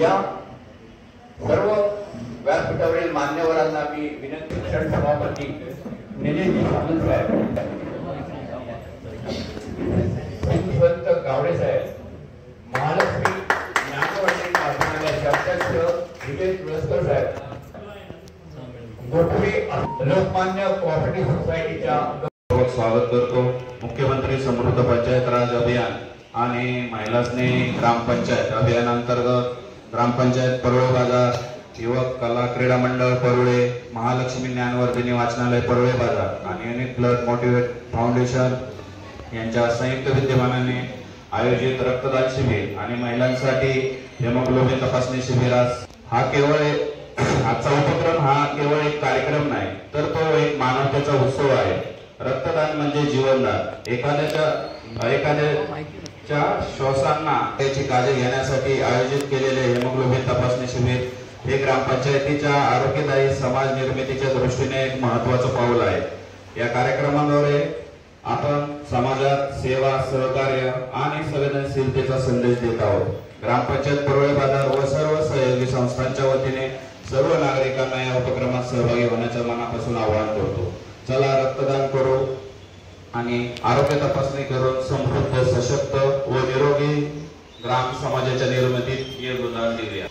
या सर्व व्यासपीठावरील मान्यवरांना मी विनंती शिक्षण सभापती निलेशजी सामंत साहेब, यशवंत गावडे साहेब, महालक्ष्मी ज्ञानवर्धन वाचनालयाचे अध्यक्ष विजय तुळसकर साहेब, गोठवे लोकमान्य कोऑपरेटिव्ह सोसायटीच्या स्वागत करतो। मुख्यमंत्री समृद्ध पंचायत राज अभियान आणि महिला स्नेही ग्रामपंचायत अभियान अंतर्गत ग्रामपंचायत परोळे बाजार, युवक कला क्रीडा मंडळ परोळे, महालक्ष्मी ज्ञानवर्धिनी वाचनालय परोळे बाजार आणि युनिक ब्लड मोटिवेट फाउंडेशन यांच्या संयुक्त विद्यमानाने आयोजित रक्तदान शिबिर आणि महिलांसाठी हेमोग्लोबिन तपासणी शिबिरास आजचा उपक्रम हा केवळ एक कार्यक्रम नाही, तर तो एक मानवतेचा उत्सव आहे। रक्तदान म्हणजे जीवनदान। एखाद्याच्या श्वासांना त्याची काळजी घेण्यासाठी आयोजित केलेले हेमोग्लोबिन तपासणी शिबिर हे ग्रामपंचायतीच्या आरोग्यदायी समाज निर्मितीच्या दृष्टीने एक महत्त्वाचं पाऊल आहे। या कार्यक्रमाद्वारे आपण समाजात सेवा, सहकार्य आणि संवेदनशीलतेचा संदेश देत आहोत। ग्रामपंचायत परोळे बाजार व सर्व सहयोगी संस्थांच्या वतीने सर्व नागरिकांना या उपक्रमात सहभागी होण्याचं मनापासून आवाहन करतो। चला रक्तदान करू आणि आरोग्य तपासणी करून समृद्ध, सशक्त व निरोगी ग्राम समाजाच्या निर्मितीत योगदान देऊया।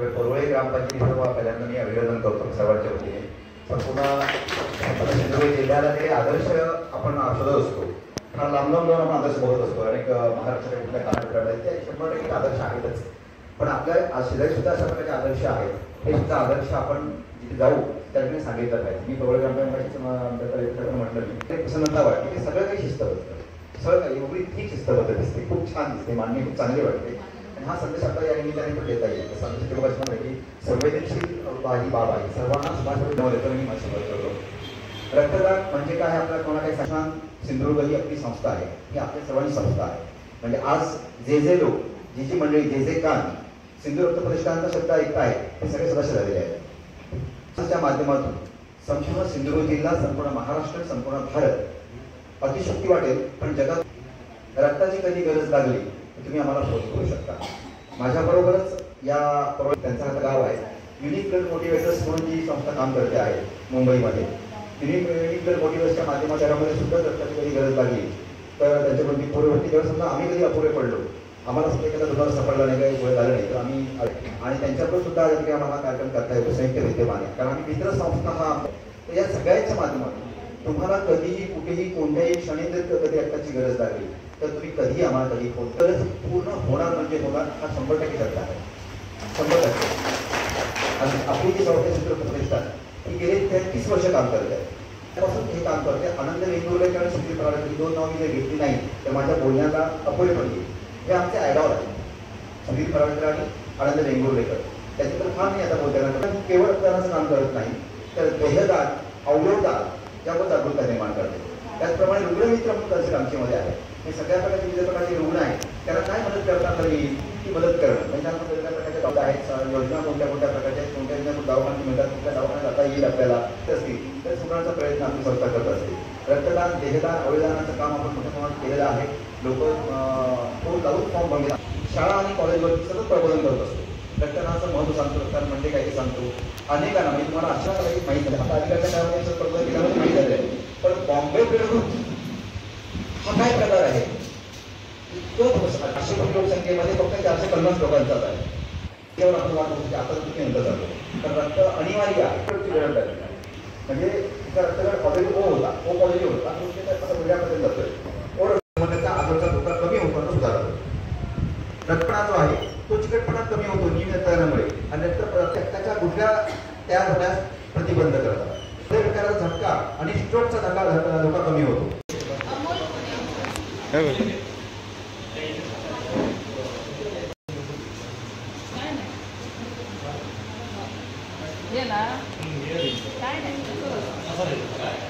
परोळे ग्रामपंचायतीचं पहिल्यांदा मी अभिवादन करतो सर्वांच्या वतीने। संपूर्ण सिंधुदुर्ग जिल्ह्याला ते आदर्श आपण शोधत असतो, कारण लांब लांब जाऊन आपण आदर्श बघत असतो। अनेक महाराष्ट्राच्या कुठल्या कानात ते 100% आदर्श आहेतच, पण आपल्या शेजारी सुद्धा अशा प्रकारचे आदर्श आहेत। हे सुद्धा आदर्श आपण जिथे जाऊ त्या ठिकाणी सांगितलं पाहिजे। मी परोळे ग्रामपंचायतीचं म्हटलं ते प्रसन्नता वाटते की सगळं काही शिस्तबद्ध, सगळं काही एवढी ठीक शिस्तबद्ध दिसते, खूप छान दिसते, मांडणी खूप चांगली वाटते। हा संदेश आपल्याला या निमित्ताने पण देता येईल। संदेश लोकांना की संवेदनशील बाई बाब आहे, सर्वांना समाजामध्ये मी मत करतो। रक्तदान म्हणजे काय, आपल्याला कोणा काही संस्थान सिंधुदुर्ग ही आपली संस्था आहे, ही आपल्या सर्वांची संस्था आहे। म्हणजे आज जे लोक, जी मंडळी, जे कान सिंधू रक्त प्रतिष्ठानचा शब्द ऐकता आहे हे सगळे सदस्य झालेले आहेत। त्याच्या माध्यमातून संपूर्ण सिंधुदुर्ग जिल्हा, संपूर्ण महाराष्ट्र, संपूर्ण भारत अतिशक्ती वाटेल, पण जगात रक्ताची कधी गरज लागली तुम्ही आम्हाला फोन करू शकता। माझ्याबरोबरच या त्यांचं आता गाव आहे युनिक ब्लड मोटिवेटर्स म्हणून जी संस्था काम करते आहे मुंबईमध्ये। युनिक ब्लड मोटिवेटर्सच्या माध्यमातून सुद्धा रक्ताची कधी गरज लागली तर त्यांच्याकडून पूर्ववर्ती जर समजा आम्ही कधी अपुरे पडलो आम्हाला सुद्धा एखादा दुकान सापडला नाही, काही वेळ झालं नाही तर आम्ही आणि त्यांच्याकडून सुद्धा की आम्हाला कार्यक्रम करता येतो संयुक्त विद्यमान आहे, कारण आम्ही मित्र संस्था हा तर या सगळ्यांच्या माध्यमातून तुम्हाला कधीही कुठेही कोणत्याही क्षणी जर कधी रक्ताची गरज लागली तर तुम्ही कधीही आम्हाला कधी फोन गरज पूर्ण होणार म्हणजे होणार हा 100% करता आहे, 100%. आणि आपली जी संस्था चित्र प्रतिष्ठान ही गेली 33 वर्ष काम करत आहे, त्यापासून हे काम करते. आनंद वेंगुर्लेकर आणि सुधीर पराडकर ही दोन नावं मी जर घेतली नाही तर माझ्या बोलण्याला अपयश पडली. हे आमचे आयडॉल आहे, सुधीर पराडकर आणि आनंद वेंगुर्लेकर. त्याच्याकडे फार नाही आता बोलताना केवळ रक्तदानाचं काम करत नाही तर देहदान, अवयवदान यावर जागरूकता निर्माण करते. त्याचप्रमाणे रुग्णमित्र म्हणून कन्सेप्ट आमच्यामध्ये आहे. हे सगळ्या प्रकारचे विविध प्रकारचे रुग्ण आहेत, त्यांना काय मदत करता येईल ती मदत करणं. म्हणजे त्यांना वेगवेगळ्या प्रकारच्या दवा आहेत, योजना कोणत्या कोणत्या प्रकारच्या कोणत्या योजना दवाखान्यात मिळतात, कुठल्या दवाखान्यात जाता येईल आपल्याला असतील तर सुधारण्याचा प्रयत्न आपली संस्था करत असते. रक्तदान, देहदान, अवयवदानाचं काम आपण मोठ्या प्रमाणात केलेलं आहे. लोक तो लावून फॉर्म भरले, शाळा आणि कॉलेजवरती सतत प्रबोधन करत असतो. रक्तदानाचं महत्त्व सांगतो, रक्तदान म्हणजे काय ते सांगतो. अनेकांना म्हणजे तुम्हाला अशा काही माहीत झालं, आता अधिकाऱ्याच्या काळामध्ये प्रबोधन केल्यामध्ये माहीत झालं आहे. पण बॉम्बे फिरवून हा काय प्रकार आहे, इतकं 800 कोटी लोकसंख्येमध्ये फक्त 450 लोकांचाच आहे. त्यावर आपण वाटत होतो की आता तुम्ही नंतर जातो, तर रक्त अनिवार्य आहे. म्हणजे तिचा रक्तगट पॉझिटिव्ह होता, ओ पॉझिटिव्ह होता, असं वेगळ्यापर्यंत जातोय. त्याचा आजूचा धोका कमी होतो, सुधारतो. रक्तदाब जो आहे तो चिकटपणा कमी होतो नियमित रक्तदानामुळे आणि रक्ताच्या गुठळ्या तयार होण्यास प्रतिबंध करतात. हृदयविकाराचा झटका आणि स्ट्रोकचा धोका कमी होतो. ये ना काय नाही